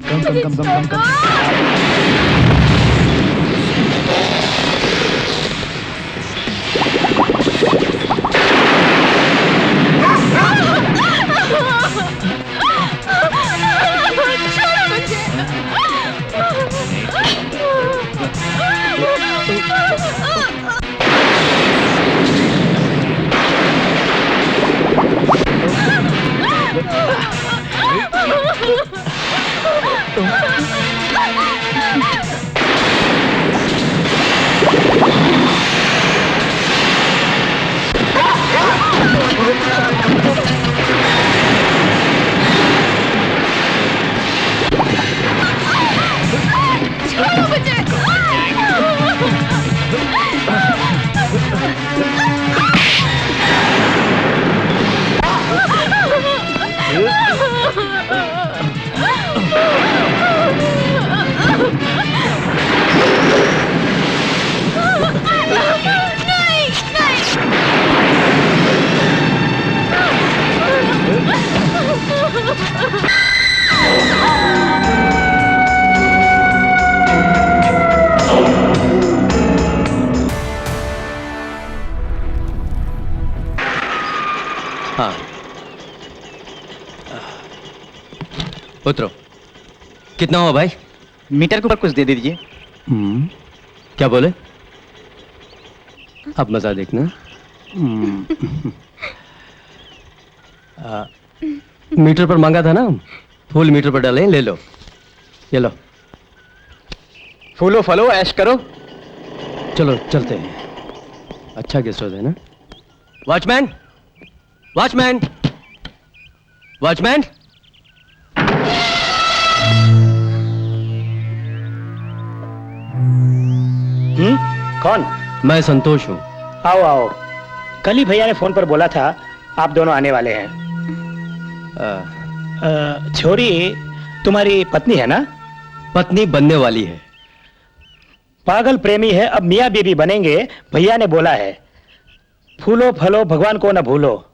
कम कम कम कम कम। उतरो। कितना हुआ भाई? मीटर के ऊपर कुछ दे दीजिए। क्या बोले? अब मजा देखना। मीटर पर मांगा था ना, फूल मीटर पर डालें, ले लो। ये लो। फूलो फलो ऐश करो। चलो चलते हैं। अच्छा गेस्ट हाउस है ना? Watchman, watchman, watchman. कौन? मैं संतोष हूँ। आओ आओ। कल ही भैया ने फोन पर बोला था आप दोनों आने वाले हैं। छोरी तुम्हारी पत्नी है ना? पत्नी बनने वाली है। पागल प्रेमी है, अब मियाँ बीबी बनेंगे, भैया ने बोला है। फूलो फलो भगवान को न भूलो।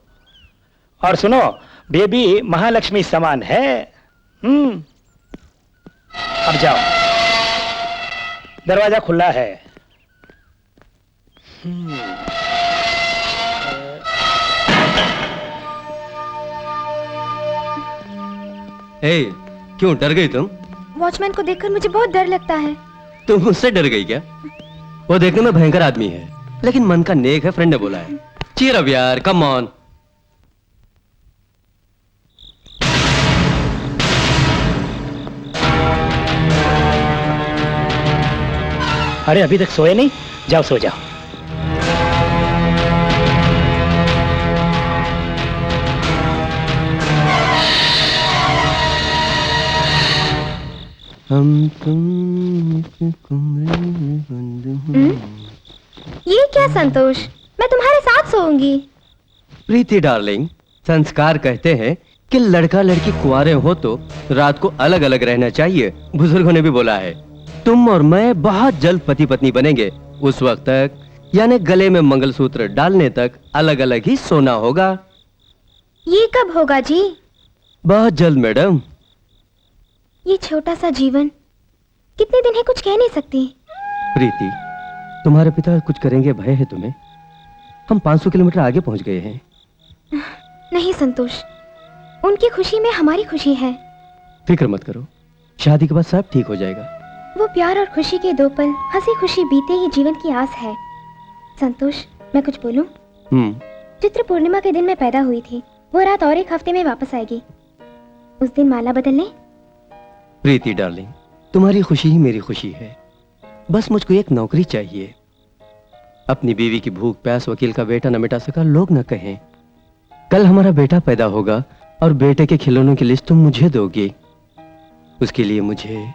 और सुनो, बेबी महालक्ष्मी समान है। अब जाओ, दरवाजा खुला है। क्यों डर गई तुम? वॉचमैन को देखकर मुझे बहुत डर लगता है। तुम मुझसे डर गई क्या? वो देखने में भयंकर आदमी है, लेकिन मन का नेक है, फ्रेंड ने बोला है। चीयर अप यार, कम ऑन। अरे अभी तक सोए नहीं? जाओ सो जाओ। हम तुम ये क्या संतोष, मैं तुम्हारे साथ सोऊंगी। प्रीति डार्लिंग, संस्कार कहते हैं कि लड़का लड़की कुंवारे हो तो रात को अलग अलग रहना चाहिए। बुजुर्गों ने भी बोला है। तुम और मैं बहुत जल्द पति पत्नी बनेंगे। उस वक्त तक, यानी गले में मंगलसूत्र डालने तक अलग अलग ही सोना होगा। ये कब होगा जी? बहुत जल्द मैडम। ये छोटा सा जीवन कितने दिन है, कुछ कह नहीं सकती। प्रीति, तुम्हारे पिता कुछ करेंगे भय है तुम्हें? हम 500 किलोमीटर आगे पहुंच गए हैं। नहीं संतोष, उनकी खुशी में हमारी खुशी है। फिक्र मत करो, शादी के बाद सब ठीक हो जाएगा। वो प्यार और खुशी के दो पल हंसी खुशी बीते ही जीवन की आस है। संतोष, मैं कुछ बोलूं? चित्र पूर्णिमा के दिन मैं पैदा हुई थी। वो रात और एक हफ्ते में वापस आएगी। उस दिन माला बदल लें? प्रीति डार्लिंग, तुम्हारी खुशी ही मेरी खुशी है। बस मुझको एक नौकरी चाहिए। अपनी बीवी की भूख प्यास वकील का बेटा न मिटा सका, लोग न कहें। कल हमारा बेटा पैदा होगा और बेटे के खिलौनों की लिस्ट तुम मुझे दोगी। उसके लिए मुझे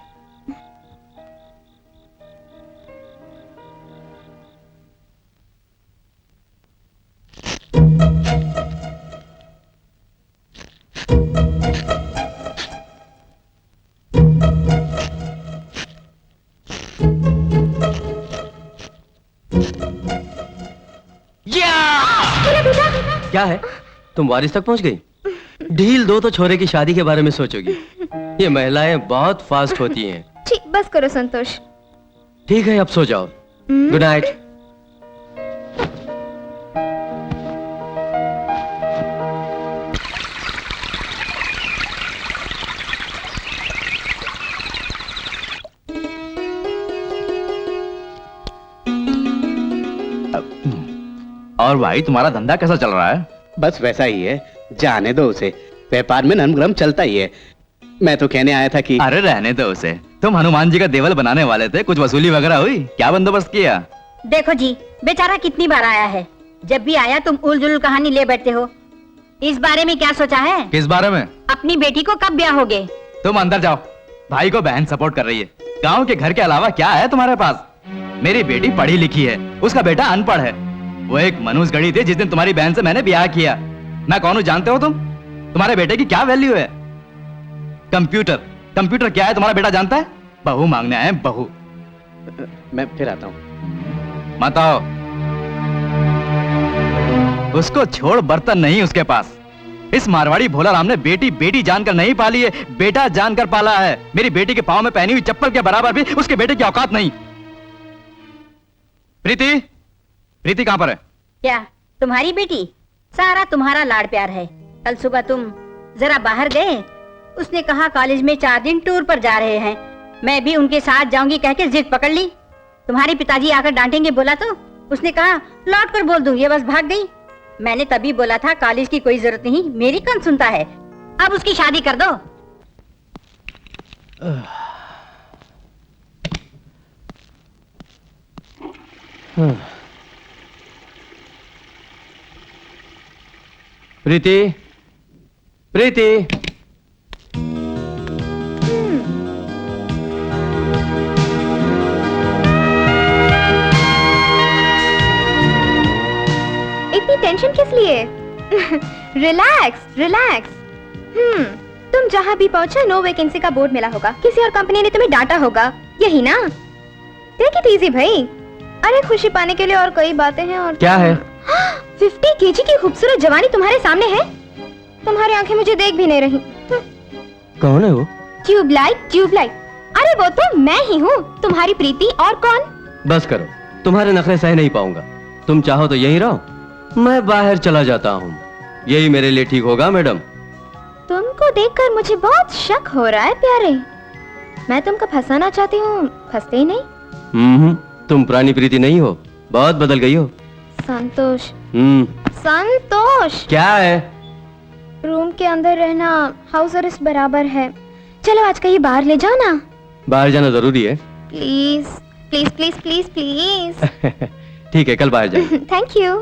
क्या है? तुम वारिस तक पहुंच गई? ढील दो तो छोरे की शादी के बारे में सोचोगी। ये महिलाएं बहुत फास्ट होती हैं। ठीक, बस करो संतोष। ठीक है, अब सो जाओ। Good night. और भाई तुम्हारा धंधा कैसा चल रहा है? बस वैसा ही है, जाने दो उसे। व्यापार में नरम गरम चलता ही है। मैं तो कहने आया था कि अरे रहने दो उसे। तुम हनुमान जी का देवल बनाने वाले थे, कुछ वसूली वगैरह हुई? क्या बंदोबस्त किया? देखो जी, बेचारा कितनी बार आया है, जब भी आया तुम उलझुल कहानी ले बैठते हो। इस बारे में क्या सोचा है? किस बारे में? अपनी बेटी को कब ब्याह होगे? तुम अंदर जाओ, भाई को बहन सपोर्ट कर रही है। गांव के घर के अलावा क्या है तुम्हारे पास? मेरी बेटी पढ़ी लिखी है, उसका बेटा अनपढ़ है। वो एक मनुष्य गढ़ी थी जिस दिन तुम्हारी बहन से मैंने ब्याह किया। मैं कौन हूँ जानते हो तुम? तुम्हारे बेटे की क्या वैल्यू है? कंप्यूटर। कंप्यूटर क्या है तुम्हारा बेटा जानता है? बहू मांगने आए, बहू। मैं फिर आता हूँ। मत आओ। उसको छोड़, बर्तन नहीं उसके पास। इस मारवाड़ी भोला राम ने बेटी बेटी जानकर नहीं पाली है, बेटा जानकर पाला है। मेरी बेटी के पांव में पहनी हुई चप्पल के बराबर भी उसके बेटे की औकात नहीं। प्रीति, प्रीति कहां पर है? क्या तुम्हारी बेटी? सारा तुम्हारा लाड़ प्यार है। कल सुबह तुम जरा बाहर गए, उसने कहा कॉलेज में 4 दिन टूर पर जा रहे हैं, मैं भी उनके साथ जाऊंगी कहकर जिद पकड़ ली। तुम्हारे पिताजी आकर डांटेंगे बोला तो उसने कहा लौट कर बोल दूंगी, बस भाग गई। मैंने तभी बोला था कॉलेज की कोई जरूरत नहीं, मेरी कौन सुनता है। अब उसकी शादी कर दो। प्रीति, प्रीति। इतनी टेंशन किस लिए? Relax relax. तुम जहाँ भी पहुंचे नो वैकेंसी का बोर्ड मिला होगा, किसी और कंपनी ने तुम्हें डांटा होगा, यही ना? टेक इट इजी भाई। अरे खुशी पाने के लिए और कई बातें हैं। और क्या है? 50 केजी की खूबसूरत जवानी तुम्हारे सामने है, तुम्हारी आंखें मुझे देख भी नहीं रही। कौन है वो? Tubelight, tubelight. अरे वो तो मैं ही हूँ, तुम्हारी प्रीति। और कौन? बस करो, तुम्हारे नखरे सह नहीं पाऊंगा। तुम चाहो तो यहीं रहो, मैं बाहर चला जाता हूँ। यही मेरे लिए ठीक होगा मैडम। तुमको देखकर मुझे बहुत शक हो रहा है प्यारे। मैं तुमको फंसाना चाहती हूँ, फंसते ही नहीं। तुम पुरानी प्रीति नहीं हो, बहुत बदल गई हो। संतोष। संतोष। क्या है? रूम के अंदर रहना हाउस अरेस्ट बराबर है। चलो आज कहीं बाहर ले जाओ ना। बाहर जाना जरूरी है? Please please please please please. ठीक है, कल बाहर जाएंगे। Thank you.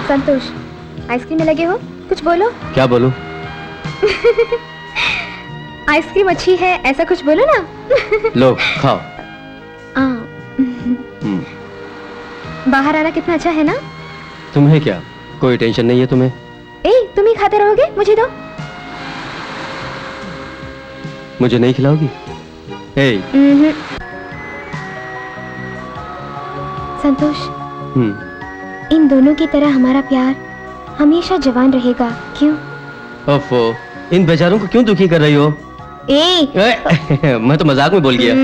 संतोष, आइसक्रीम में लगे हो, कुछ बोलो। क्या बोलूं? आइसक्रीम अच्छी है, ऐसा कुछ बोलो ना। लो खाओ। बाहर आना कितना अच्छा है ना? तुम्हें क्या, कोई टेंशन नहीं है तुम्हें? तुम ही खाते रहोगे, मुझे दो। मुझे नहीं खिलाओगी? संतोष, इन दोनों की तरह हमारा प्यार हमेशा जवान रहेगा, क्यों? ओफो, इन बेचारों को क्यों दुखी कर रही हो? मैं तो मजाक में बोल गया।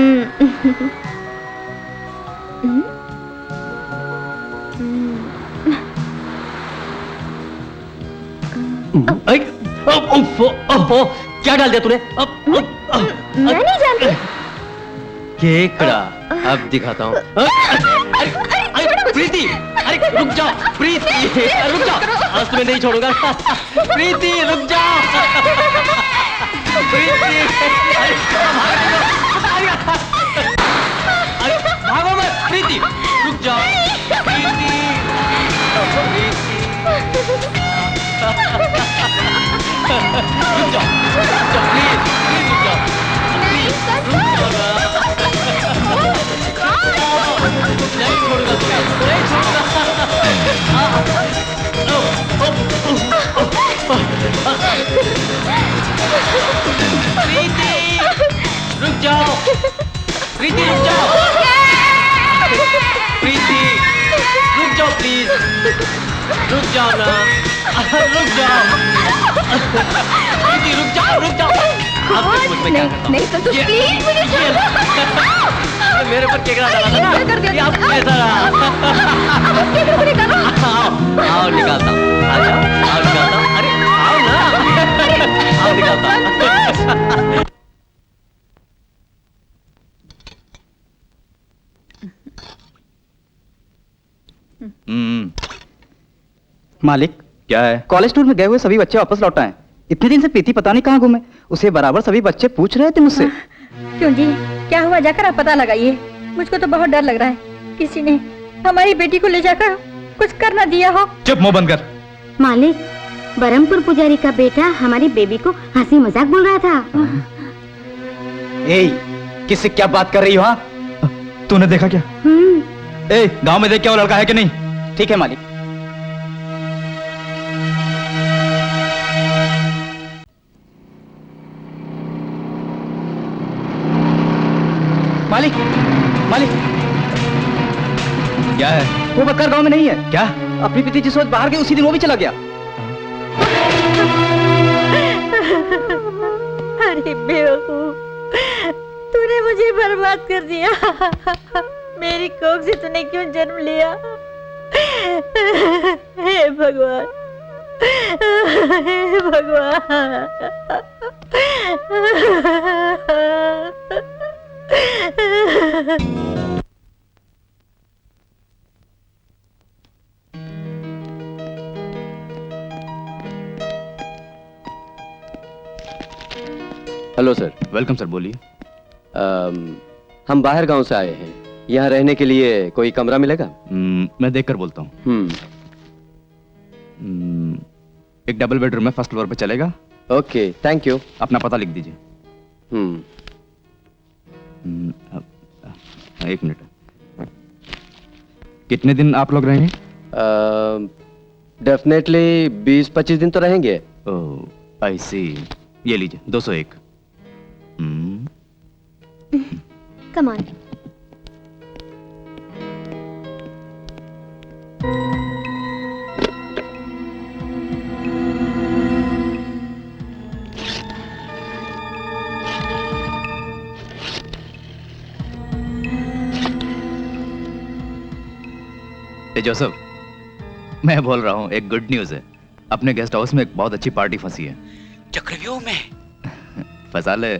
क्या डाल दिया तूने? मैं नहीं जानती। केकड़ा, अब दिखाता हूँ। प्रीति, अरे रुक जाओ प्रीति, रुक जाओ, आज तुम्हें नहीं छोड़ूंगा। प्रीति रुक जाओ। प्रीति, अरे भागो मत। प्रीति रुक जाओ। प्रीति, रुक जाओ, प्लीज प्लीज रुक जाओ। नहीं छोड़ूंगा तुम्हें, नहीं छोड़ूंगा। प्रीति रुक जाओ। प्रीति रुक जाओ। प्रीति रुक जाओ प्लीज। रुक जाओ ना, रुक जाओ, दीदी रुक जाओ, रुक जाओ। आप कुछ मुझ पे क्या करता हूँ? नहीं संतोष, प्लीज मुझे ये मेरे पर केकड़ा डाला था ना, क्या कर दिया? ये आपको कैसा रहा? आओ, आओ निकालता हूँ, आ जाओ, आओ निकालता हूँ, अरे आओ ना, आओ निकालता हूँ। मालिक क्या है? कॉलेज टूर में गए हुए सभी बच्चे वापस लौट आए। इतने दिन से प्रीति पता नहीं कहाँ घूमे। उसे बराबर सभी बच्चे पूछ रहे थे मुझसे। क्यों जी, क्या हुआ? जाकर आप पता लगाइए। मुझको तो बहुत डर लग रहा है, किसी ने हमारी बेटी को ले जाकर कुछ कर ना दिया हो। चुप, मुंह बंद कर। मालिक, बरमपुर पुजारी का बेटा हमारी बेबी को हंसी मजाक बोल रहा था। ए, किससे क्या बात कर रही हो? हाँ, तूने देखा क्या? ए, गांव में देख क्या वो लड़का है कि नहीं? ठीक है मालिक। मालिक, मालिक, क्या है? वो बक्कर गांव में नहीं है। क्या? अपनी पति जिस रोज बाहर गई उसी दिन वो भी चला गया। अरे बेवकूफ, तूने मुझे बर्बाद कर दिया। मेरी कोख से तूने क्यों जन्म लिया? हे भगवान, हे भगवान। Hello sir. वेलकम सर, बोलिए। हम बाहर गांव से आए हैं, यहाँ रहने के लिए कोई कमरा मिलेगा? मैं देखकर बोलता हूँ। एक डबल बेडरूम है, फर्स्ट फ्लोर पे चलेगा? Okay, thank you. अपना पता लिख दीजिए। एक मिनट। कितने दिन आप लोग रहेंगे? डेफिनेटली 20-25 दिन तो रहेंगे। ओह, आई सी। ये लीजिए 201। Come on. जोसेफ, मैं बोल रहा हूँ, एक गुड न्यूज है। अपने गेस्ट हाउस में एक बहुत अच्छी पार्टी फंसी है। चक्रव्यूह में फंसा ले।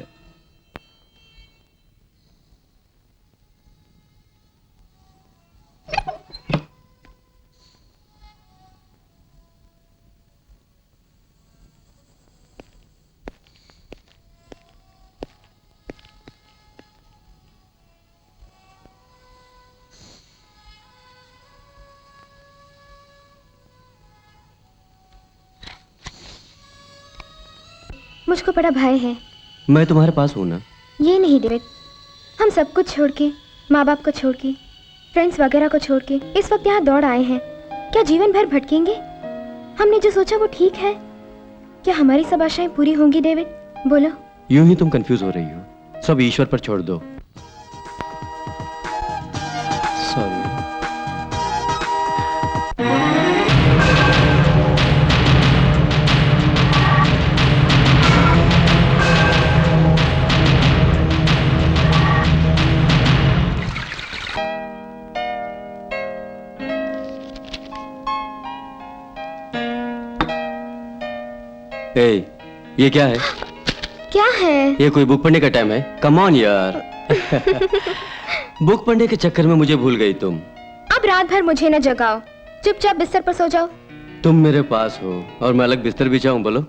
मुझको बड़ा भय है। मैं तुम्हारे पास हूँ ना। ये नहीं डेविड, हम सब कुछ छोड़ के, माँ बाप को छोड़ के, फ्रेंड्स वगैरह को छोड़ के इस वक्त यहाँ दौड़ आए हैं। क्या जीवन भर भटकेंगे? हमने जो सोचा वो ठीक है? क्या हमारी सब आशाएं पूरी होंगी डेविड? बोलो। यूं ही तुम कंफ्यूज हो रही हो। सब ईश्वर पर छोड़ दो। सॉरी। ये क्या है? क्या है? ये कोई बुक पढ़ने का टाइम है? कम ऑन यार। बुक पढ़ने के चक्कर में मुझे भूल गई तुम। अब रात भर मुझे न जगाओ, चुपचाप बिस्तर पर सो जाओ। तुम मेरे पास हो और मैं अलग बिस्तर बिछाऊं, बोलो?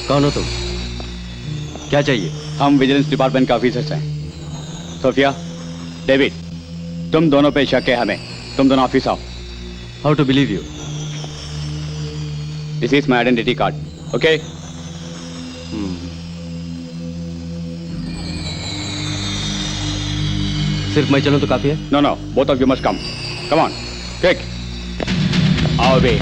कौन हो तुम? क्या चाहिए? हम विजिलेंस डिपार्टमेंट के ऑफिसर्स हैं। सोफिया, डेविड, तुम दोनों पे शक है हमें। तुम दोनों ऑफिस आओ। How to believe you? This is my identity card, okay? सिर्फ मैं चलूं तो काफी है? No, no, both of you must come. Come on, quick. Away.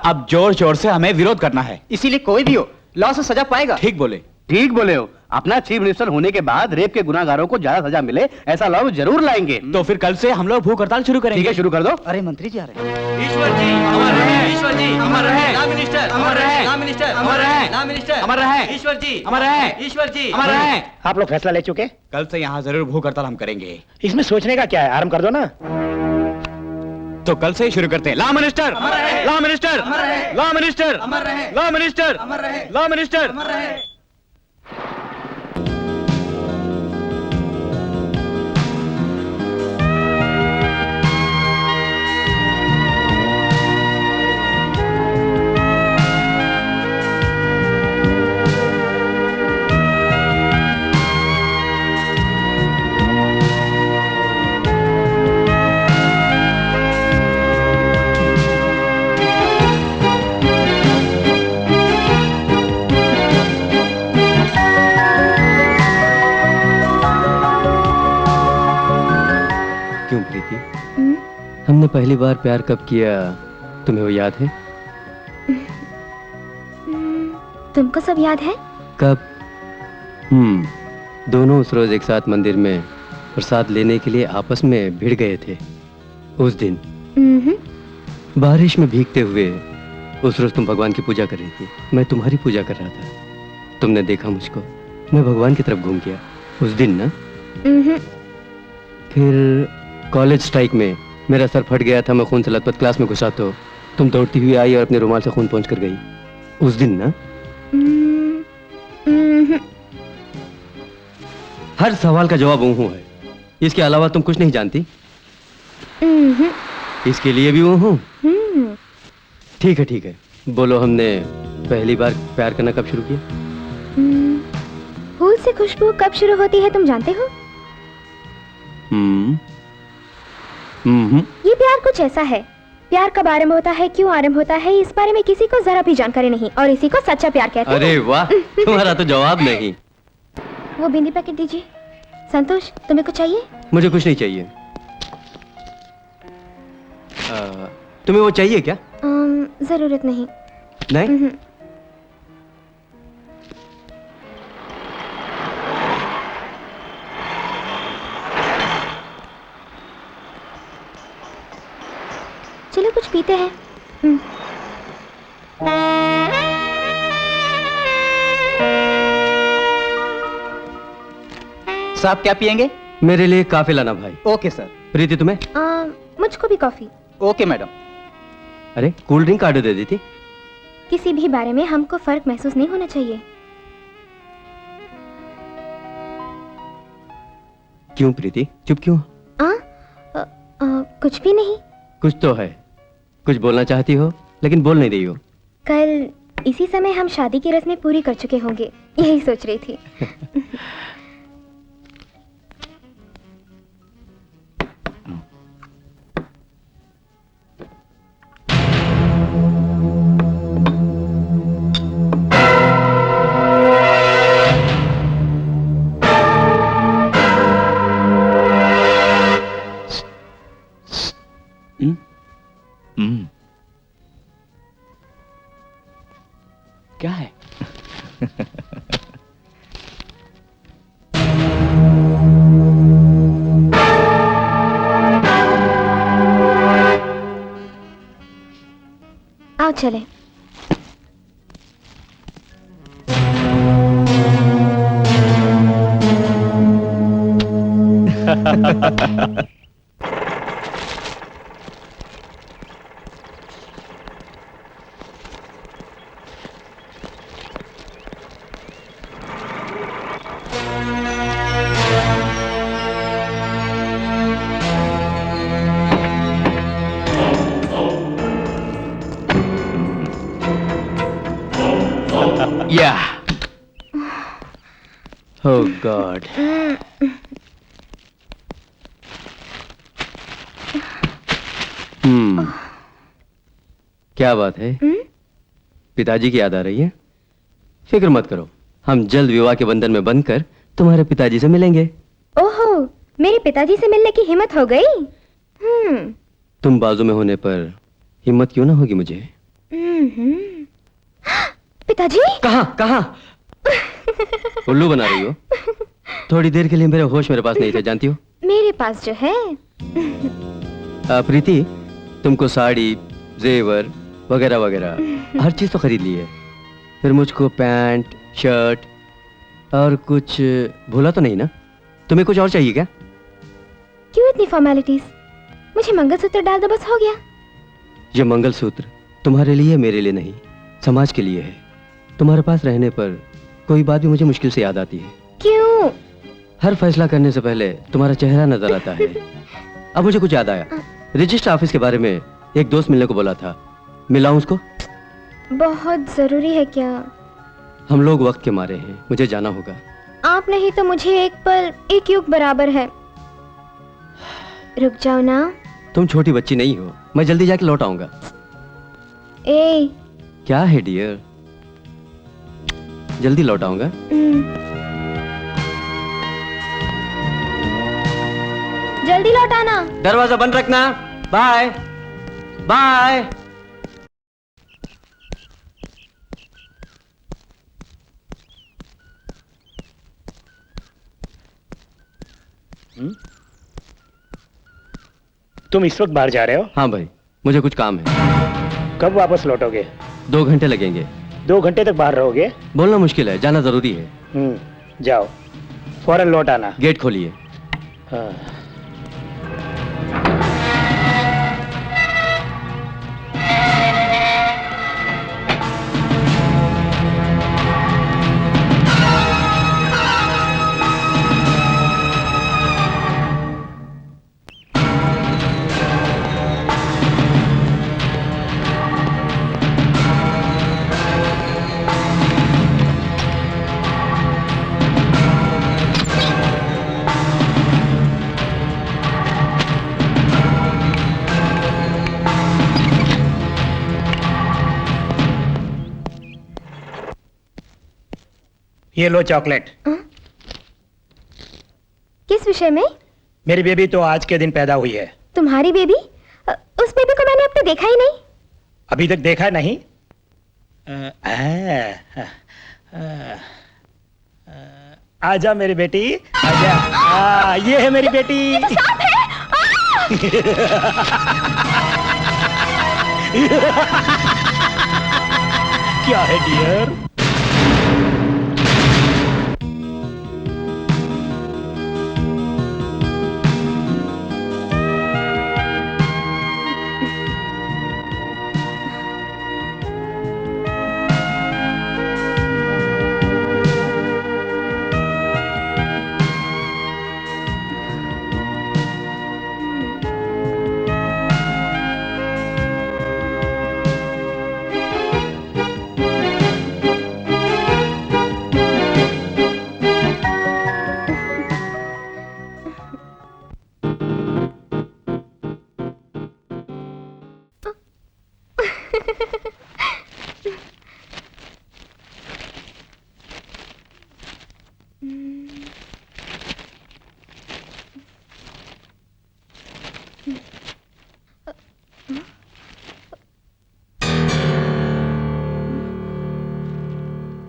अब जोर जोर से हमें विरोध करना है। इसीलिए कोई भी हो लॉ से सजा पाएगा। ठीक बोले। ठीक बोले हो। अपना चीफ मिनिस्टर होने के बाद रेप के गुनाहगारों को ज्यादा सजा मिले ऐसा लॉ जरूर लाएंगे। तो फिर कल से हम लोग भूख हड़ताल शुरू करेंगे। ठीक है, शुरू कर दो। अरे मंत्री जी आ रहे हैं। ईश्वर जी अमर रहे, ईश्वर जी अमर रहे, ला मिनिस्टर अमर रहे, ला मिनिस्टर अमर रहे, ला मिनिस्टर अमर रहे, ईश्वर जी अमर रहे, ईश्वर जी अमर रहे। आप लोग फैसला ले चुके? कल से यहाँ जरूर भूख हड़ताल हम करेंगे। इसमें सोचने का क्या है, आराम कर दो ना। तो कल से ही शुरू करते हैं। ला मिनिस्टर, ला मिनिस्टर, ला मिनिस्टर, ला मिनिस्टर, ला मिनिस्टर। हमने पहली बार प्यार कब किया तुम्हें वो याद है? तुमको सब याद है? कब? दोनों उस रोज एक साथ मंदिर में प्रसाद लेने के लिए आपस में भिड़ गए थे। उस दिन बारिश में भीगते हुए उस रोज तुम भगवान की पूजा कर रही थी, मैं तुम्हारी पूजा कर रहा था। तुमने देखा मुझको, मैं भगवान की तरफ घूम गया उस दिन ना। फिर कॉलेज स्ट्राइक में मेरा सर फट गया था, मैं खून से लथपथ क्लास में घुसा तो तुम दौड़ती हुई आई और अपने रुमाल से खून पोंछ कर गई उस दिन ना। हर सवाल का जवाब ऊँ है, इसके अलावा तुम कुछ नहीं जानती? इसके लिए भी ऊँ हूँ। ठीक है ठीक है, बोलो हमने पहली बार प्यार करना कब शुरू किया? फूल से खुशबू कब शुरू होती है तुम जानते हो? ये प्यार कुछ ऐसा है, प्यार कब आरंभ होता है, क्यों आरंभ होता है, इस बारे में किसी को जरा भी जानकारी नहीं, और इसी को सच्चा प्यार कहते हैं। अरे वाह, तुम्हारा तो जवाब नहीं। वो बिंदी पैकेट दीजिए। संतोष, तुम्हें कुछ चाहिए? मुझे कुछ नहीं चाहिए। तुम्हें वो चाहिए क्या? जरूरत नहीं। नहीं? चलो कुछ पीते हैं। साहब क्या पियेंगे? मेरे लिए काफी लाना भाई। Okay sir. प्रीति तुम्हें? मुझको भी कॉफी। Okay madam. अरे कूल ड्रिंक ऑर्डर दे दी थी। किसी भी बारे में हमको फर्क महसूस नहीं होना चाहिए। क्यों प्रीति, चुप क्यों? कुछ भी नहीं। कुछ तो है, कुछ बोलना चाहती हो लेकिन बोल नहीं रही हो। कल इसी समय हम शादी की रस्में पूरी कर चुके होंगे, यही सोच रही थी। क्या है? आओ चले। Yeah. Oh God. क्या बात है? पिताजी की याद आ रही है? फिक्र मत करो, हम जल्द विवाह के बंधन में बंधकर तुम्हारे पिताजी से मिलेंगे। ओहो, मेरे पिताजी से मिलने की हिम्मत हो गई। तुम बाजू में होने पर हिम्मत क्यों ना होगी मुझे? पिताजी? कहाँ? उल्लू बना रही हो? थोड़ी देर के लिए मेरे होश मेरे पास नहीं थे, जानती हो? मेरे पास जो है। प्रीति, तुमको साड़ी, जेवर वगैरह वगैरह हर चीज तो खरीद ली है, फिर मुझको पैंट, शर्ट और कुछ भूला तो नहीं ना? तुम्हें कुछ और चाहिए क्या? क्यों इतनी फॉर्मेलिटीज? मुझे मंगलसूत्र डाल दो, बस हो गया। ये मंगलसूत्र तुम्हारे लिए, मेरे लिए नहीं, समाज के लिए है। तुम्हारे पास रहने पर कोई बात भी मुझे मुश्किल से याद आती है। क्यों? हर फैसला करने से पहले तुम्हारा चेहरा नजर आता है। अब मुझे कुछ याद आया, रजिस्टर ऑफिस के बारे में एक दोस्त मिलने को बोला था, मिलाऊं उसको? बहुत जरूरी है क्या? हम लोग वक्त के मारे हैं, मुझे जाना होगा। आप नहीं तो मुझे एक पल एक युग बराबर है। रुक जाओ ना। तुम छोटी बच्ची नहीं हो, मैं जल्दी जाके लौट आऊंगा। ए, क्या है डियर? जल्दी लौट आऊंगा। जल्दी लौट आना। दरवाजा बंद रखना। Bye bye. तुम इस वक्त बाहर जा रहे हो? हाँ भाई, मुझे कुछ काम है। कब वापस लौटोगे? 2 घंटे लगेंगे। 2 घंटे तक बाहर रहोगे? बोलना मुश्किल है, जाना जरूरी है। जाओ, फौरन लौट आना। गेट खोलिए। हाँ। ये लो चॉकलेट। किस विषय में? मेरी बेबी तो आज के दिन पैदा हुई है। तुम्हारी बेबी? उस बेबी को मैंने अब तक देखा ही नहीं। अभी तक देखा नहीं? आजा मेरी बेटी, आजा। ये है मेरी बेटी। क्या है डियर?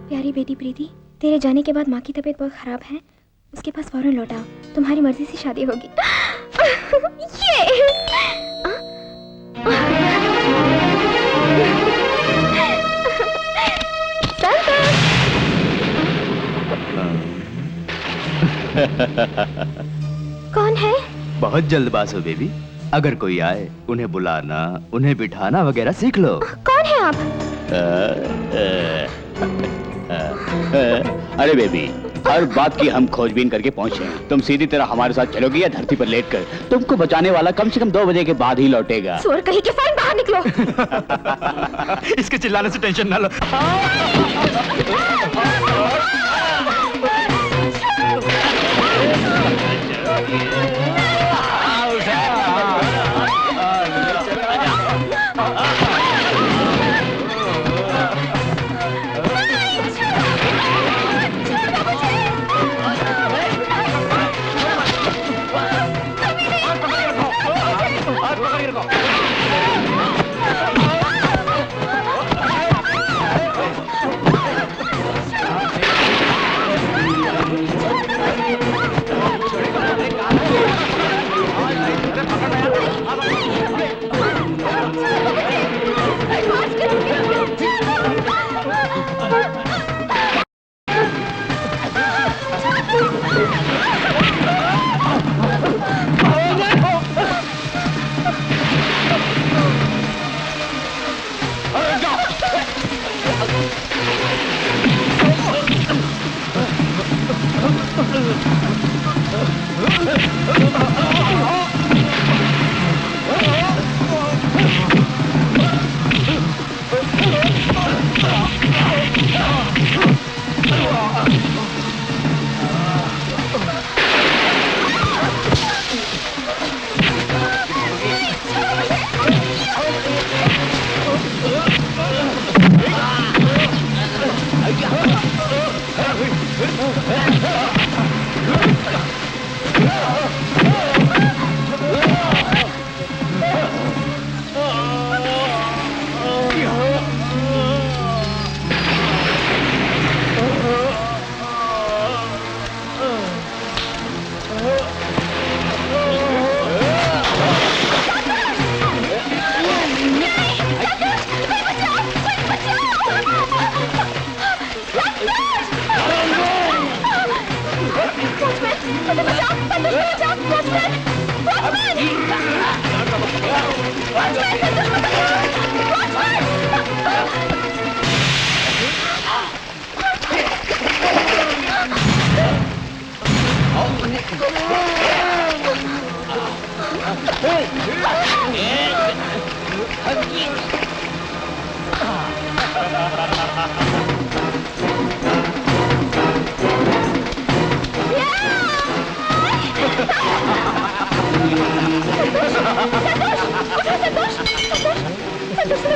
प्यारी बेटी प्रीति, तेरे जाने के बाद माँ की तबीयत बहुत खराब है। उसके पास फौरन लौटाओ, तुम्हारी मर्जी से शादी होगी। कौन है? बहुत जल्दबाज हो बेबी। अगर कोई आए उन्हें बुलाना, उन्हें बिठाना वगैरह सीख लो। कौन है आप? अरे बेबी, हर बात की हम खोजबीन करके पहुंचे हैं। तुम सीधी तरह हमारे साथ चलोगी या धरती पर लेटकर? तुमको बचाने वाला कम से कम 2 बजे के बाद ही लौटेगा। चोर कहीं के, फौरन बाहर निकलो। इसके चिल्लाने से टेंशन ना लो।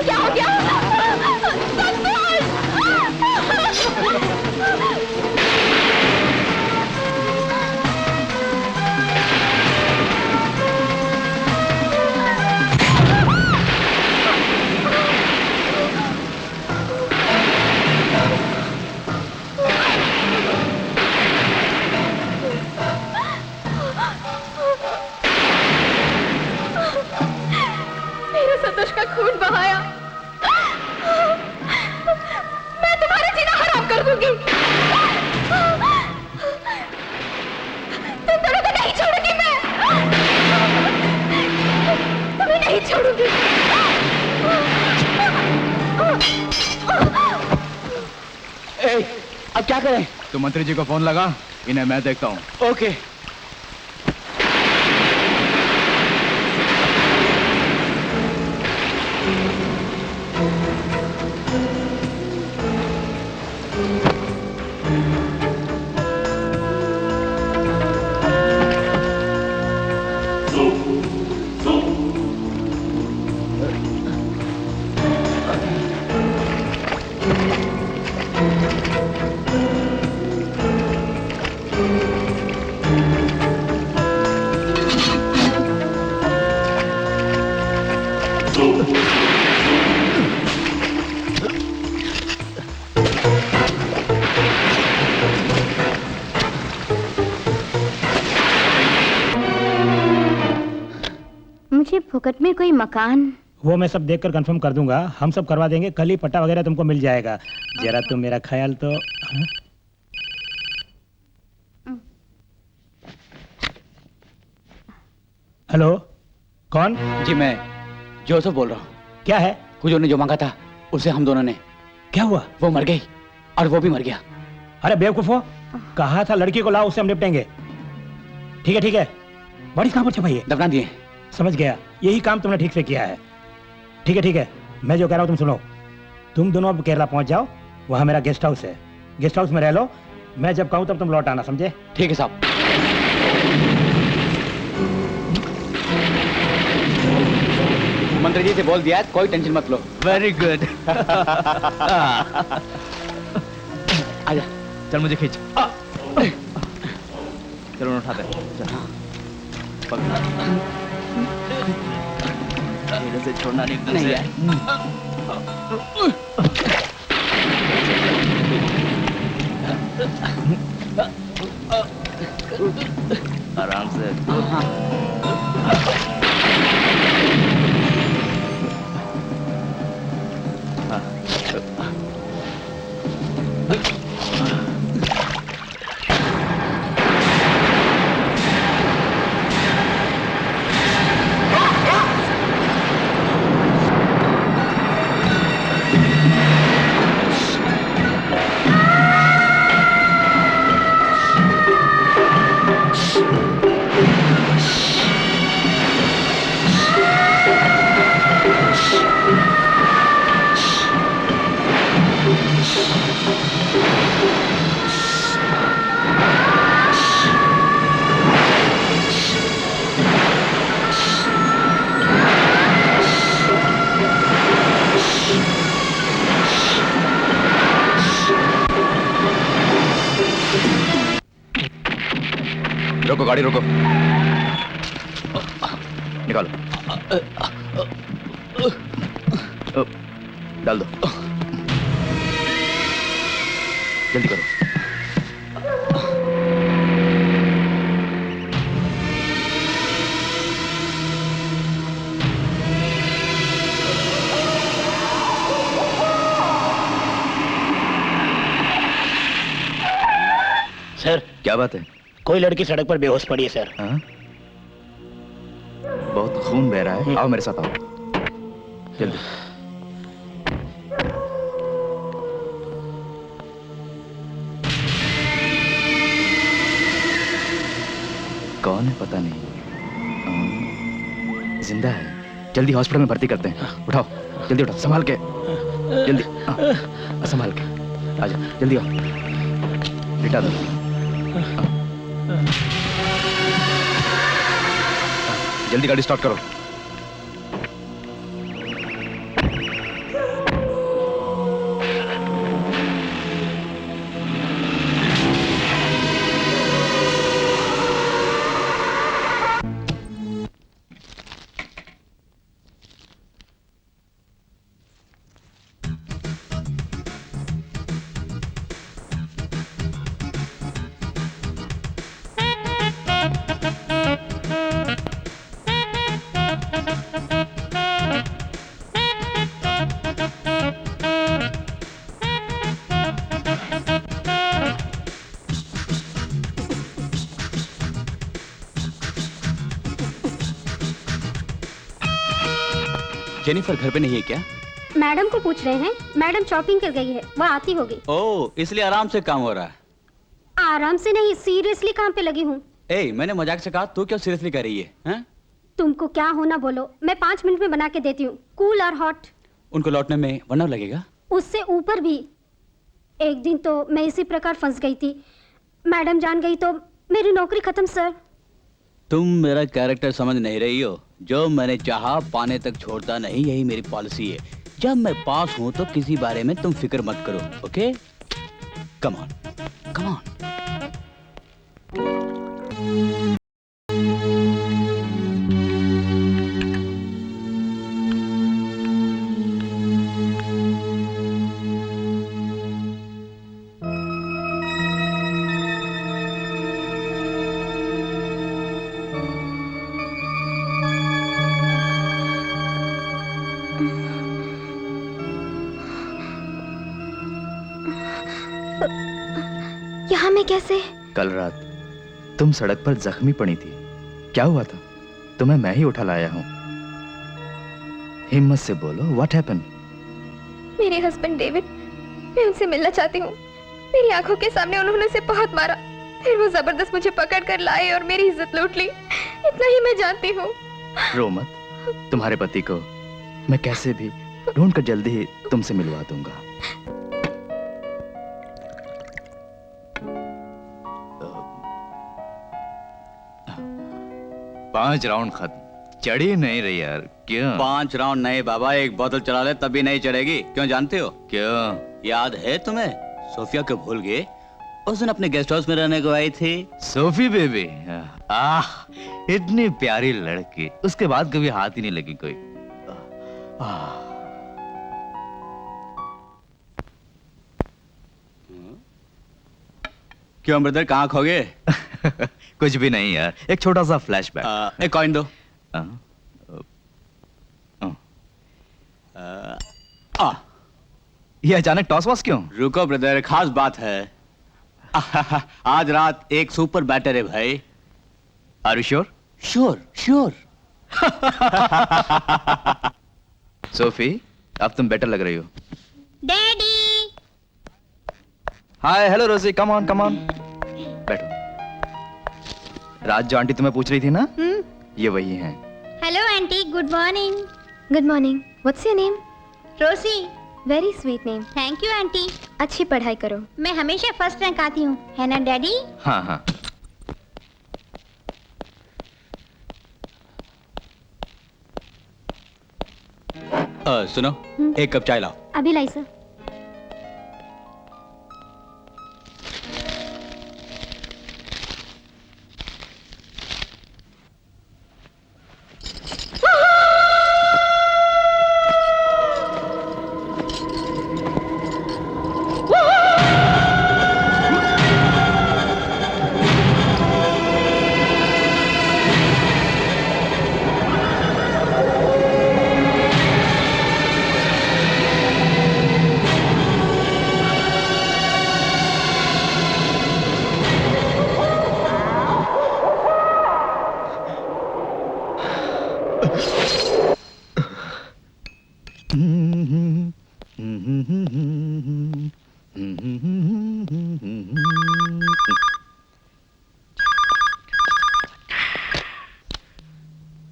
क्या हो गया? अब क्या करें? तो मंत्री जी को फोन लगा, इन्हें मैं देखता हूँ। ओके। मुझे फुकट में कोई मकान। वो मैं सब देखकर कंफर्म कर दूंगा, हम सब करवा देंगे, कल ही पट्टा वगैरह तुमको मिल जाएगा। जरा तुम मेरा ख्याल तो। हाँ? हेलो, कौन? जी मैं जोसेफ बोल रहा हूँ। क्या है? हुजूर ने जो मांगा था उसे हम दोनों ने। क्या हुआ? वो मर गई और वो भी मर गया। अरे बेवकूफो, कहा था लड़की को लाओ, उससे हम निपटेंगे। ठीक है ठीक है, बड़ी कहाँ पर छपाई है? दफना दिए। समझ गया, यही काम तुमने ठीक से किया है। ठीक है, मैं जो कह रहा हूँ तुम सुनो। तुम दोनों अब केरला पहुंच जाओ, वहां मेरा गेस्ट हाउस है, गेस्ट हाउस में रह लो। मैं जब कहूँ तब तुम लौट आना, समझे? ठीक है साहब। मंत्री जी से बोल दिया, कोई टेंशन मत लो। Very good. आजा। चल मुझे खींच। चलो उठाते हैं। चल। पकड़। धीरे से छोड़ना नहीं यार। आराम से। रोको, गाड़ी रोको। निकालो। डाल दो। जल्दी करो। सर, क्या बात है? कोई लड़की सड़क पर बेहोश पड़ी है सर। हाँ? बहुत खून बह रहा है। आओ मेरे साथ आओ, जल्दी। कौन है पता नहीं, जिंदा है। जल्दी हॉस्पिटल में भर्ती करते हैं। उठाओ, जल्दी उठाओ, संभाल के, जल्दी संभाल के। आजा, जल्दी आओ, लिटा दो। जल्दी गाड़ी स्टार्ट करो। जेनिफर घर पे नहीं है क्या? मैडम को पूछ रहे हैं। मैडम शॉपिंग कर गई है, वह आती होगी। ओ, इसलिए आराम से काम हो रहा है। आराम से नहीं, सीरियसली काम पे लगी हूँ। ए, मैंने मजाक से कहा, तू क्यों सीरियसली कर रही है, हैं? तुमको क्या होना बोलो, मैं 5 मिनट में बना के देती हूँ, कूल और हॉट। उनको लौटने में 1 आवर लगेगा? उससे ऊपर भी। एक दिन तो मैं इसी प्रकार फंस गई थी, मैडम जान गई तो मेरी नौकरी खत्म सर। तुम मेरा कैरेक्टर समझ नहीं रही हो। जो मैंने चाहा पाने तक छोड़ता नहीं, यही मेरी पॉलिसी है। जब मैं पास हूं तो किसी बारे में तुम फिक्र मत करो, okay? Come on, come on. यहाँ मैं कैसे? कल रात तुम सड़क पर जख्मी पड़ी थी, क्या हुआ था? तुम्हें मैं ही उठा लाया हूं। हिम्मत से बोलो, व्हाट हैपेंड? मेरे हस्बैंड डेविड, मैं उनसे मिलना चाहती हूँ। मेरी आंखों के सामने उन्होंने उसे बहुत मारा, फिर वो जबरदस्त मुझे पकड़ कर लाए और मेरी इज्जत लूट ली। इतना ही मैं जानती हूँ। रो मत, तुम्हारे पति को मैं कैसे भी ढूंढ कर जल्दी ही तुमसे मिलवा दूंगा। पांच राउंड खत्म, चढ़ी नहीं रही यार, क्यों? 5 राउंड नहीं बाबा, एक बोतल चला ले तभी नहीं चढ़ेगी। क्यों जानते हो? क्यों? याद है तुम्हें? सोफिया को भूल गए? उस दिन अपने गेस्ट हाउस में रहने को आई थी। सोफी बेबी, आह इतनी प्यारी लड़की, उसके बाद कभी हाथ ही नहीं लगी कोई। क्यों ब्रदर, कहाँ खो गए? कुछ भी नहीं यार, एक छोटा सा फ्लैशबैक। एक कॉइन दो। ये अचानक टॉस वॉस क्यों? रुको ब्रदर, खास बात है। आज रात एक सुपर बैटर है भाई। Are you sure? Sure sure. Sophie, अब तुम बेटर लग रही हो। डैडी। हाय, हेलो रोजी, कम ऑन कम ऑन, बैठो। राज जो आंटी तुम्हें पूछ रही थी ना, ये वही हैं। Hello aunty, good morning. Good morning. What's your name? Rosie. Very sweet name. Thank you aunty. अच्छी पढ़ाई करो। मैं हमेशा फर्स्ट रैंक आती हूँ, है ना डैडी? हाँ हाँ। सुनो, एक कप चाय लाओ। अभी लाई सर।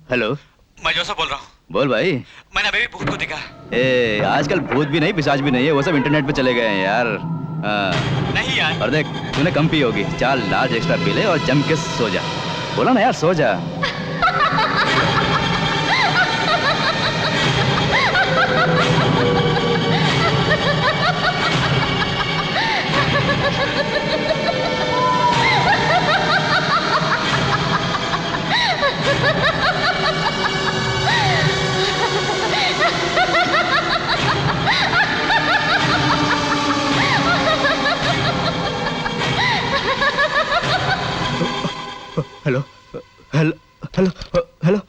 हेलो, मैं जोसा बोल रहा हूँ। बोल भाई। मैंने अभी भी भूत को देखा। ए, आजकल भूत भी नहीं, पिशाच भी नहीं है, वो सब इंटरनेट पे चले गए हैं यार। नहीं यार। और देख, तूने कम पी होगी, चाल लार्ज एक्स्ट्रा पी ले और जम के सो जा। बोला ना यार, सो जा। Hello hello hello hello.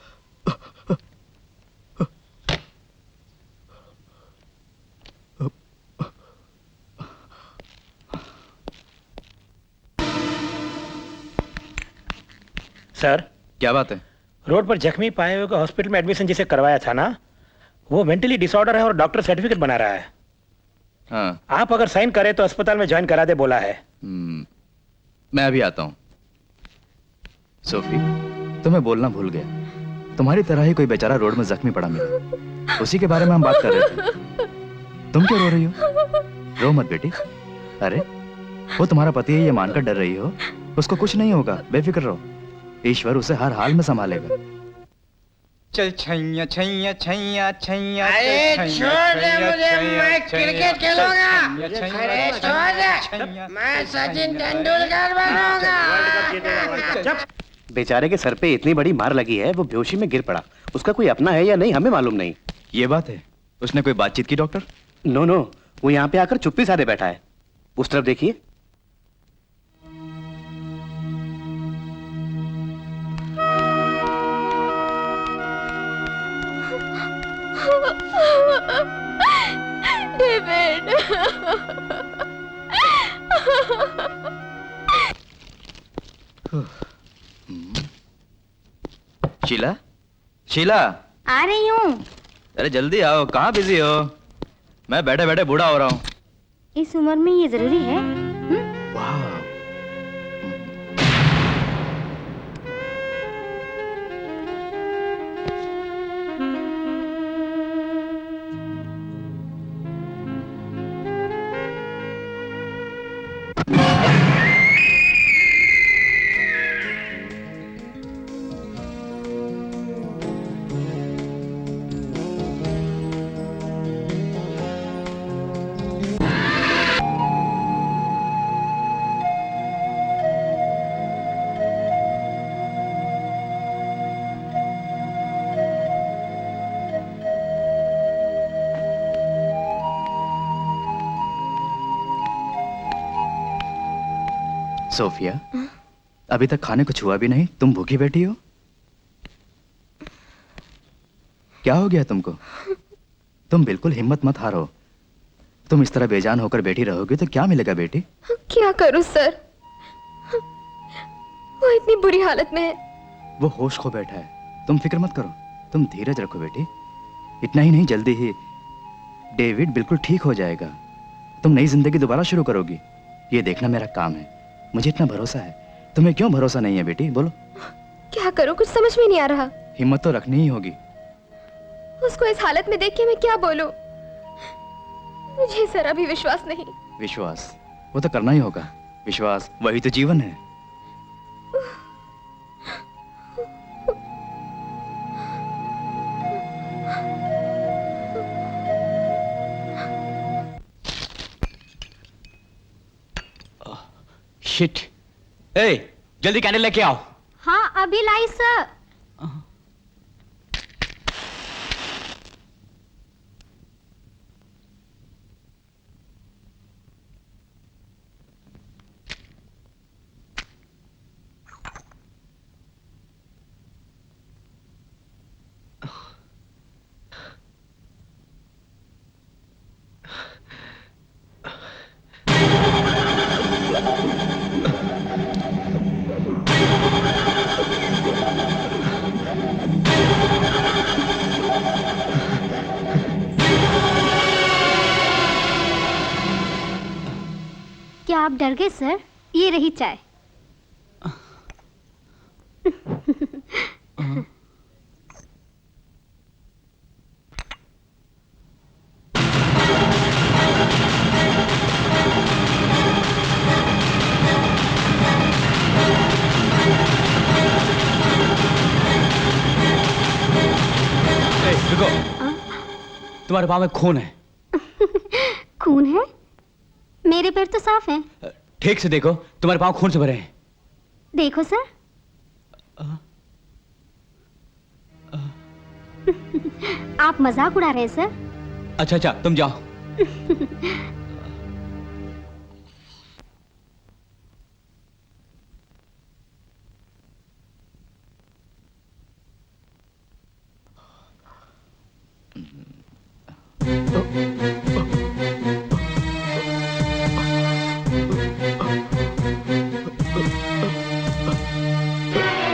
Sir, क्या बात है? रोड पर जख्मी पाए हुए को हॉस्पिटल में एडमिशन जिसे करवाया था ना, वो मेंटली डिसऑर्डर है और डॉक्टर सर्टिफिकेट बना रहा है। हाँ। आप अगर साइन करें तो अस्पताल में ज्वाइन करा दे बोला है। मैं अभी आता हूं। सोफी, तुम्हें बोलना भूल गया, तुम्हारी तरह ही कोई बेचारा रोड में जख्मी पड़ा मिला, उसी के बारे में हम बात कर रहे थे। तुम क्यों रो रही हो? रो मत बेटी। अरे वो तुम्हारा पति है ये मानकर डर रही हो, उसको कुछ नहीं होगा, बेफिक्र रहो, ईश्वर उसे हर हाल में संभालेगा। चल छैया छैया छैया छैया, अरे छोड़ दे मुझे, मैं क्रिकेट खेलूंगा। अरे छोड़ दे, मैं सचिन तेंदुलकर बनूंगा। बेचारे के सर पे इतनी बड़ी मार लगी है, वो बेहोशी में गिर पड़ा। उसका कोई अपना है या नहीं हमें मालूम नहीं। ये बात है, उसने कोई बातचीत की डॉक्टर? नो नो, वो यहाँ पे आकर चुप्पी साधे बैठा है। उस तरफ देखिए। डेविड। शीला, शीला, आ रही हूँ। अरे जल्दी आओ, कहाँ बिजी हो? मैं बैठे बैठे बूढ़ा हो रहा हूँ। इस उम्र में ये जरूरी है? वाह। सोफिया, अभी तक खाने कुछ हुआ भी नहीं, तुम भूखी बैठी हो? क्या हो गया तुमको? तुम बिल्कुल हिम्मत मत हारो। तुम इस तरह बेजान होकर बैठी रहोगी तो क्या मिलेगा बेटी? क्या करूं सर, वो इतनी बुरी हालत में है। वो होश खो बैठा है, तुम फिक्र मत करो, तुम धीरज रखो बेटी। इतना ही नहीं, जल्दी ही डेविड बिल्कुल ठीक हो जाएगा। तुम नई जिंदगी दोबारा शुरू करोगी, ये देखना मेरा काम है। मुझे इतना भरोसा है। तुम्हें क्यों भरोसा नहीं है बेटी, बोलो? क्या करूं, कुछ समझ में नहीं आ रहा। हिम्मत तो रखनी ही होगी। उसको इस हालत में देख के मैं क्या बोलूं? मुझे जरा भी विश्वास नहीं। विश्वास वो तो करना ही होगा। विश्वास वही तो जीवन है। शिट। ए, जल्दी कैंडल लेके आओ। हाँ अभी लाई सर। क्या आप डर गए सर? ये रही चाय। रुको, तुम्हारे पाँव में खून है। खून है? मेरे पैर तो साफ हैं। ठीक से देखो, तुम्हारे पाँव खून से भरे हैं। देखो सर। आप मजाक उड़ा रहे हैं सर। अच्छा अच्छा, तुम जाओ।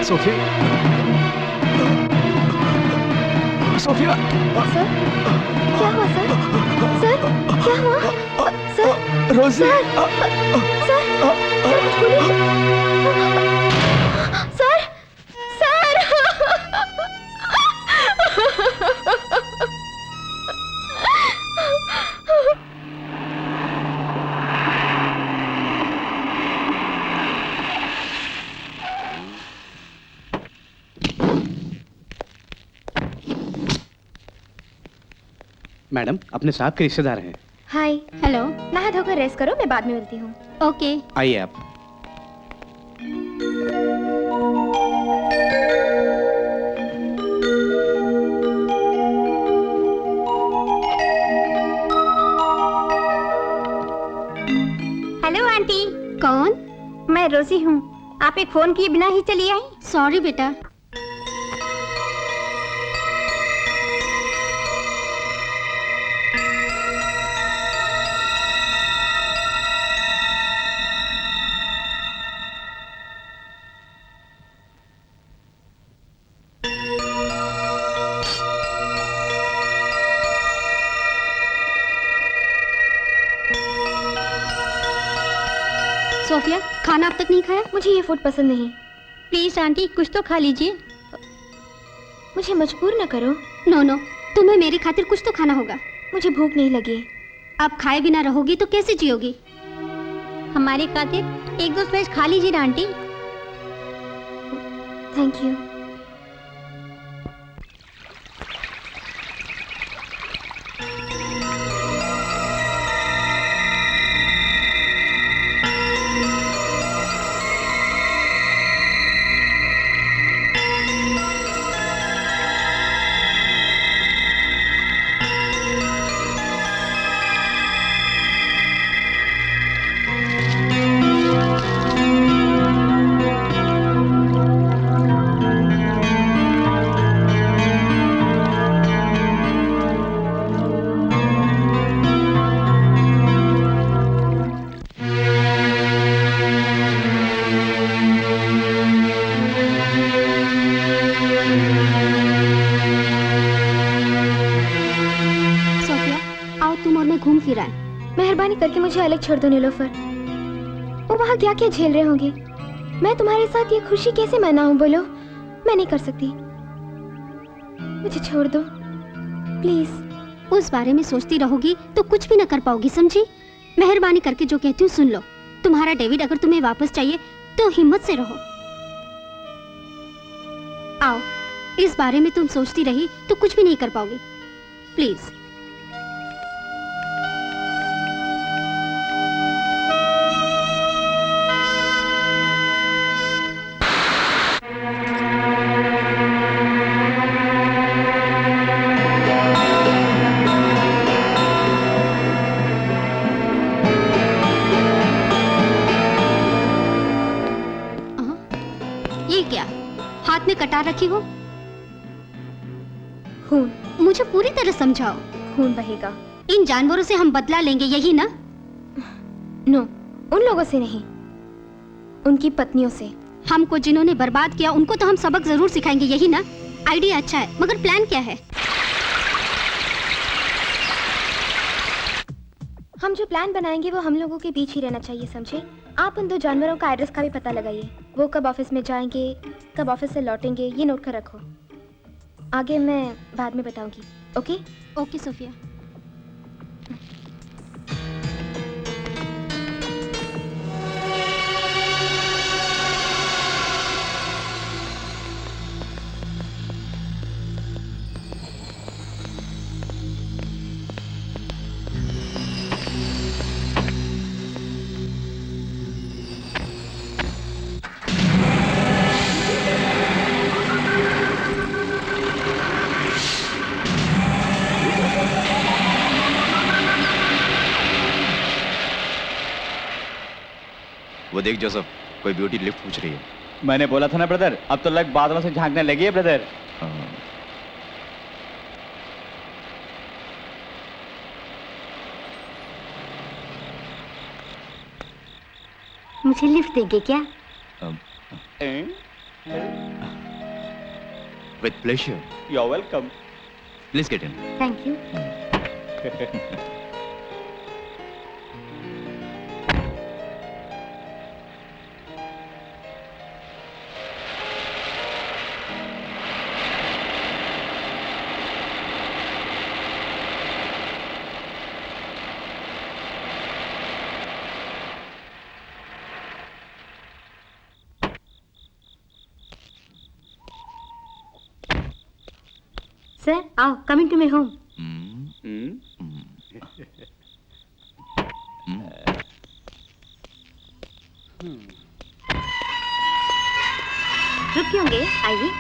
Sophie, Sophia. सर क्या हुआ सर? सर क्या हुआ? सर रोजी। सर कुछ बोलिए। सर सर मैडम अपने साहब के रिश्तेदार हैं। हाय। हेलो। नहा धोकर रेस्ट करो, मैं बाद में मिलती हूँ। ओके। आइए आप। Hello aunty. कौन? मैं रोजी हूँ। आप एक फोन किए बिना ही चली आई। सॉरी बेटा। सोफिया खाना अब तक नहीं खाया? मुझे ये फूड पसंद नहीं। प्लीज आंटी कुछ तो खा लीजिए। मुझे मजबूर न करो। नो नो, तुम्हें मेरी खातिर कुछ तो खाना होगा। मुझे भूख नहीं लगी। अब खाए बिना रहोगी तो कैसे जियोगी? हमारी खातिर एक दो स्लाइस खा लीजिए ना आंटी। Thank you. मेहरबानी करके मुझे अलग छोड़ दो नीलोफर। वो वहाँ क्या क्या झेल रहे होंगे। मैं तुम्हारे साथ ये खुशी कैसे मनाऊं बोलो? मैं नहीं कर सकती। मुझे छोड़ दो प्लीज। उस बारे में सोचती रहोगी तो कुछ भी न कर पाओगी, समझी? मेहरबानी करके जो कहती हूँ सुन लो। तुम्हारा डेविड अगर तुम्हें वापस चाहिए तो हिम्मत से रहो। आओ, इस बारे में तुम सोचती रही तो कुछ भी नहीं कर पाओगी। प्लीज। ये क्या हाथ में कटार रखी हो? खून। मुझे पूरी तरह समझाओ। खून बहेगा। इन जानवरों से हम बदला लेंगे, यही ना? नो, उन लोगों से नहीं, उनकी पत्नियों से। हमको जिन्होंने बर्बाद किया उनको तो हम सबक जरूर सिखाएंगे, यही ना? आइडिया अच्छा है, मगर प्लान क्या है? हम जो प्लान बनाएंगे वो हम लोगों के बीच ही रहना चाहिए, समझे? आप उन दो जानवरों का एड्रेस का भी पता लगाइए। वो कब ऑफिस में जाएंगे, कब ऑफिस से लौटेंगे, ये नोट कर रखो। आगे मैं बाद में बताऊंगी। ओके? Okay Sophia. वो देख जोसेफ, कोई ब्यूटी लिफ्ट पूछ रही है। मैंने बोला था ना ब्रदर, अब तो लग बादलों से झांकने लगी है ब्रदर। हाँ। मुझे लिफ्ट देंगे क्या? With pleasure. You are welcome. Please get in. Thank you. Sir आओ, कमिंग टू माई होम। रुके होंगे, आइए।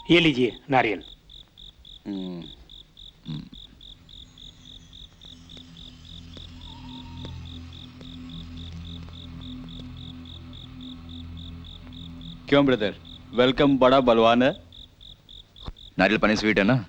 ये लीजिए नारियल। क्यों ब्रदर, वेलकम बड़ा बलवान है। नारियल पानी स्वीट है ना?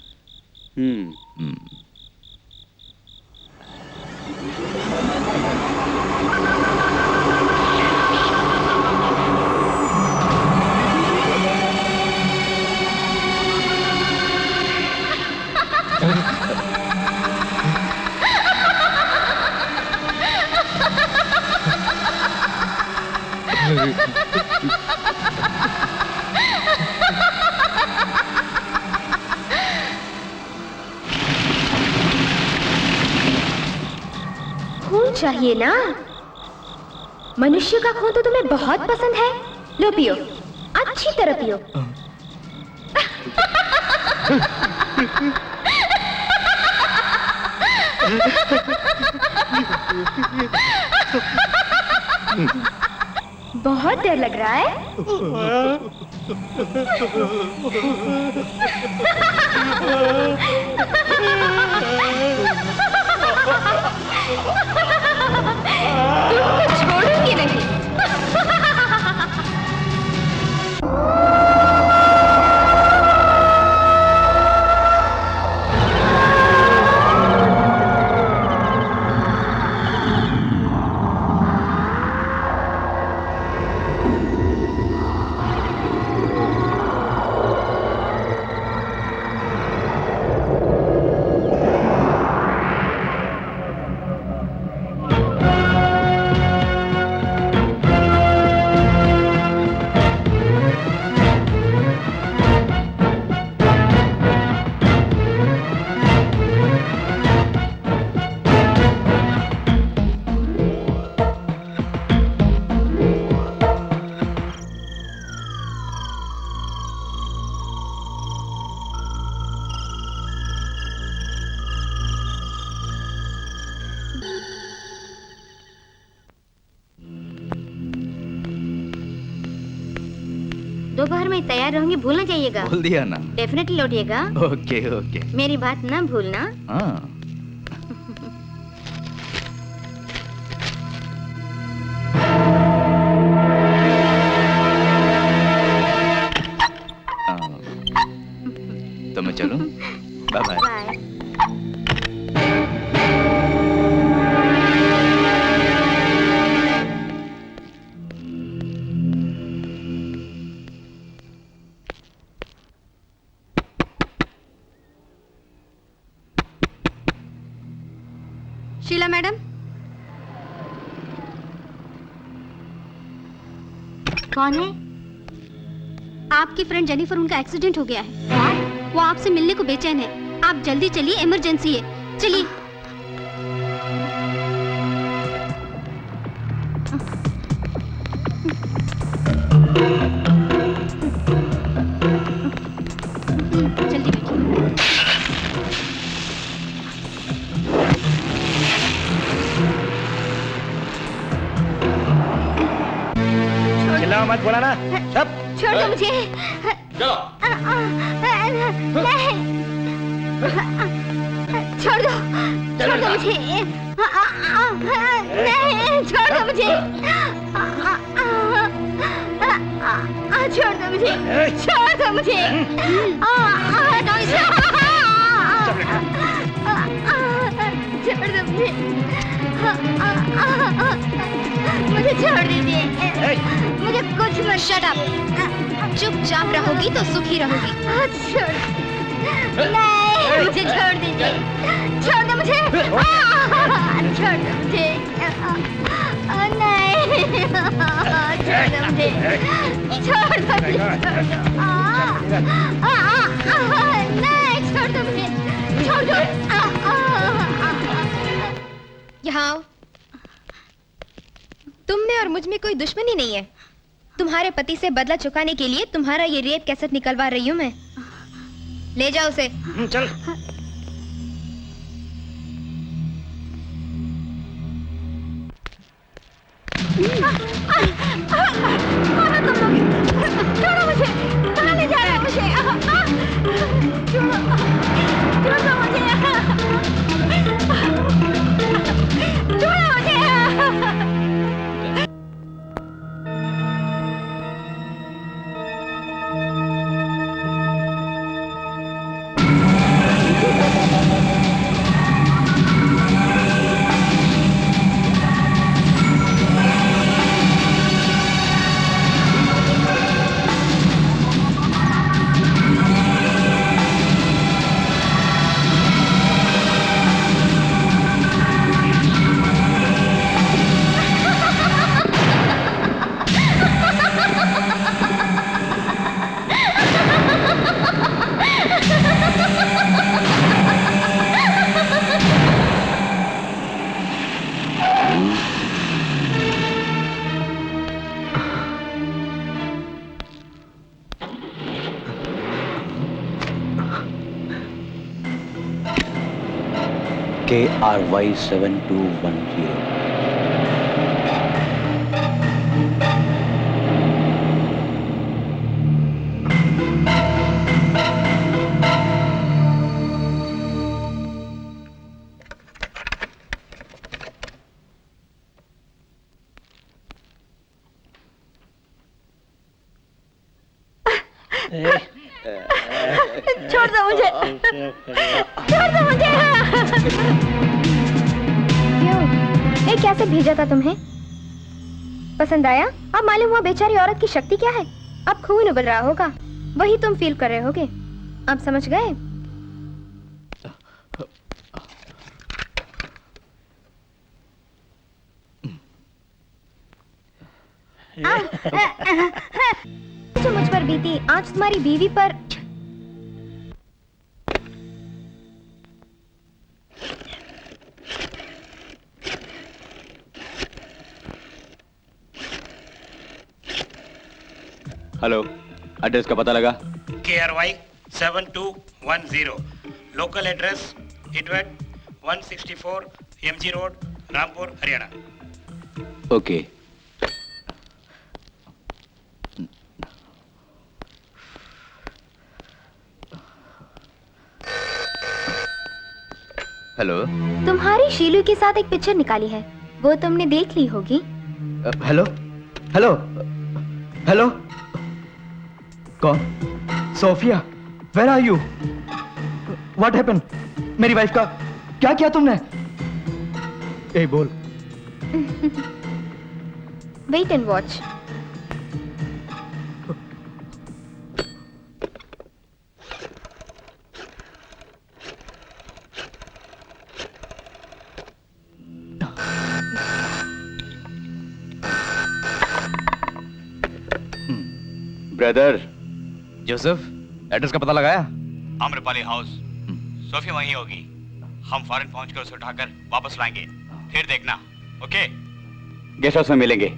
खून चाहिए ना? मनुष्य का खून तो तुम्हें बहुत पसंद है। लो पियो, अच्छी तरह पियो। बहुत डर लग रहा है। तुमको छोड़ूंगी नहीं। दोपहर में तैयार रहूंगी, भूलना चाहिएगा। बोल दिया ना। डेफिनेटली लौटिएगा। Okay okay. मेरी बात ना भूलना। हाँ। तो मैं चलूं? Bye bye. Bye. Sheela madam, कौन है? आपकी फ्रेंड जेनिफर, उनका एक्सीडेंट हो गया है। वो आपसे मिलने को बेचैन है। आप जल्दी चलिए, इमरजेंसी है। चलिए। जल्दी बैठिए। चिल्लाओ मत, बोला ना। सब छोड़ दो मुझे। चलो। नहीं। छोड़ दो। छोड़ दो मुझे। नहीं, छोड़ दो मुझे। छोड़ दो मुझे, छोड़ दो मुझे। छोड़ दो मुझे, मुझे छोड़ दीजिए, मुझे कुछ मत। Shut up. चुपचाप रहोगी तो सुखी रहोगी। छोड़, नहीं, मुझे छोड़ दीजिए, छोड़ दो मुझे, छोड़ दो मुझे, नहीं, छोड़ दो मुझे, छोड़ दो, नहीं, छोड़ दो मुझे, छोड़ दो। यहाँ आओ। तुम में और मुझ में कोई दुश्मनी नहीं है। तुम्हारे पति से बदला चुकाने के लिए तुम्हारा ये रेप कैसेट निकलवा रही हूँ मैं। ले जाओ उसे। चल। छोड़ो मुझे, कहाँ ले जा रहे हैं मुझे? छोड़ो मुझे, छोड़ो मुझे। KRY 7210। छोड़ दो मुझे, छोड़ दो मुझे। क्यों? ये कैसे भेजा था तुम्हें? पसंद आया? अब मालूम हुआ बेचारी औरत की शक्ति क्या है। अब खून उबल रहा होगा, वही तुम फील कर रहे होगे। अब समझ गए? जो मुझ पर बीती आज तुम्हारी बीवी पर। हेलो, एड्रेस का पता लगा? KRY 7210, लोकल एड्रेस इटवेट 164 MG road, Rampur, Haryana. Okay. Hello. तुम्हारी शीलू के साथ एक पिक्चर निकाली है, वो तुमने देख ली होगी। हेलो हेलो हेलो, कौन? Sophia, where are you? What happened? मेरी वाइफ का क्या किया तुमने? ए बोल। Wait and watch. Brother, Joseph, address का पता लगाया? आम्रपाली हाउस। सोफी वहीं होगी। हम फौरन पहुंचकर उसे उठाकर वापस लाएंगे, फिर देखना। ओके? गेस्ट हाउस में मिलेंगे।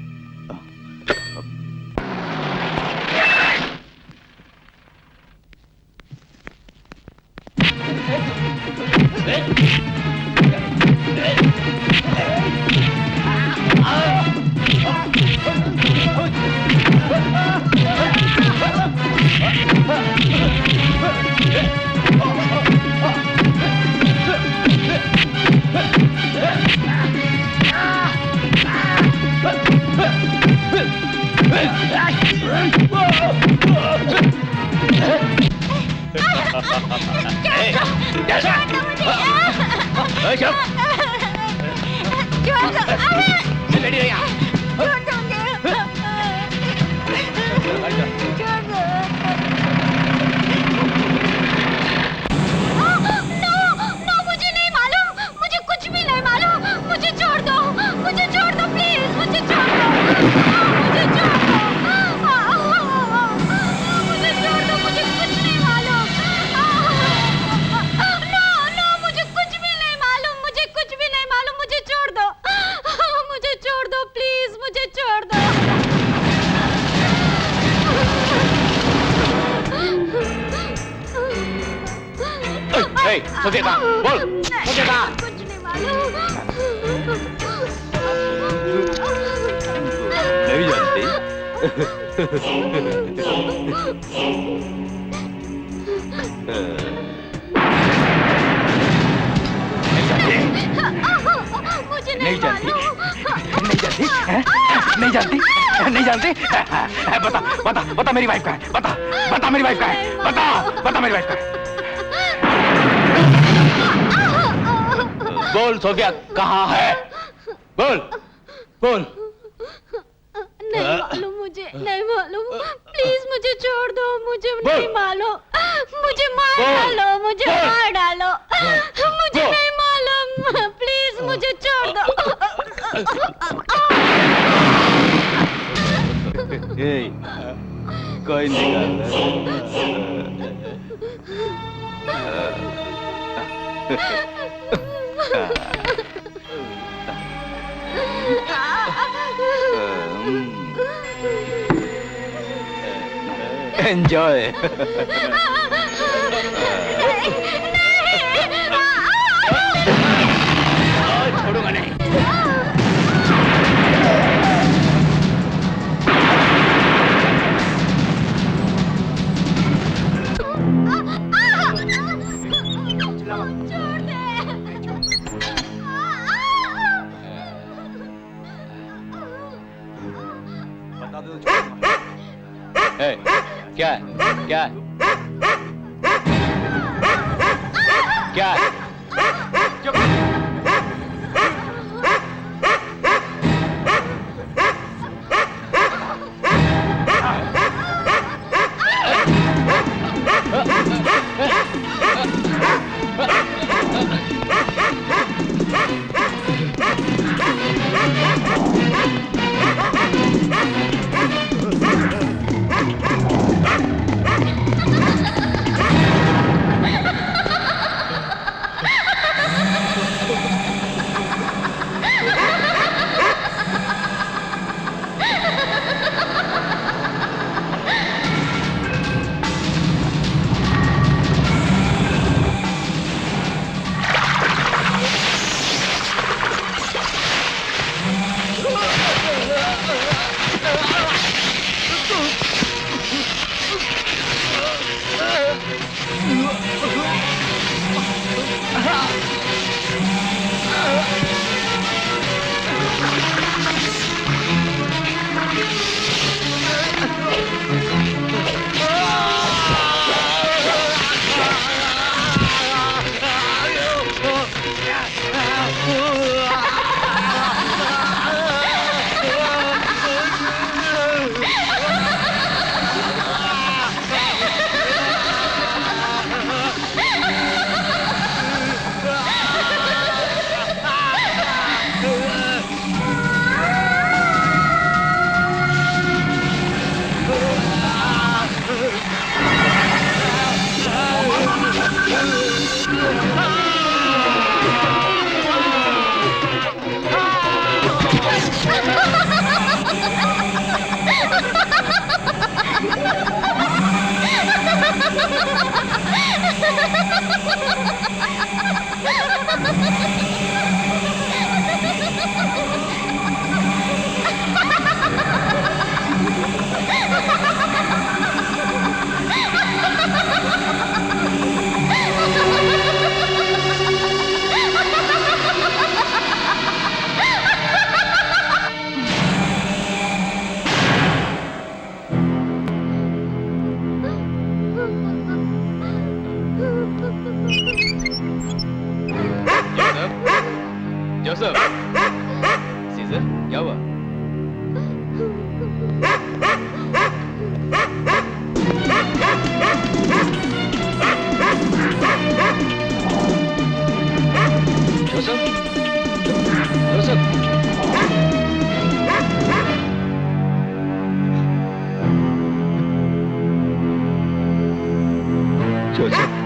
मुझे नहीं मालूम, मुझे कुछ भी नहीं मालूम, मुझे छोड़ दो प्लीज, मुझे छोड़ दो, मुझे छोड़ दो, मुझे छोड़ दो, मुझे कुछ नहीं मालूम। नो मुझे कुछ भी नहीं मालूम, मुझे कुछ भी नहीं मालूम, मुझे छोड़ दो प्लीज, मुझे छोड़ दो। सोचेगा बोल, सोचेगा। कुछ नहीं मालूम। नहीं जानती। मुझे नहीं जानती, नहीं जानती, नहीं जानती। बता बता बता मेरी वाइफ का है, बता बता मेरी वाइफ का है, बता बता मेरी वाइफ का है। बोल सोफिया कहाँ है? बोल बोल। नहीं मालूम, मुझे नहीं मालूम, प्लीज मुझे छोड़ दो, मुझे नहीं मालूम, मुझे मार डालो, मुझे मार डालो, मुझे नहीं मालूम, प्लीज मुझे छोड़ दो। कोई निकाल एंजॉय। छोड़ूंगा नहीं। क्या है? क्या है? क्या है? जोसेफ, सीजर, क्या हुआ? Joseph, Joseph, Joseph,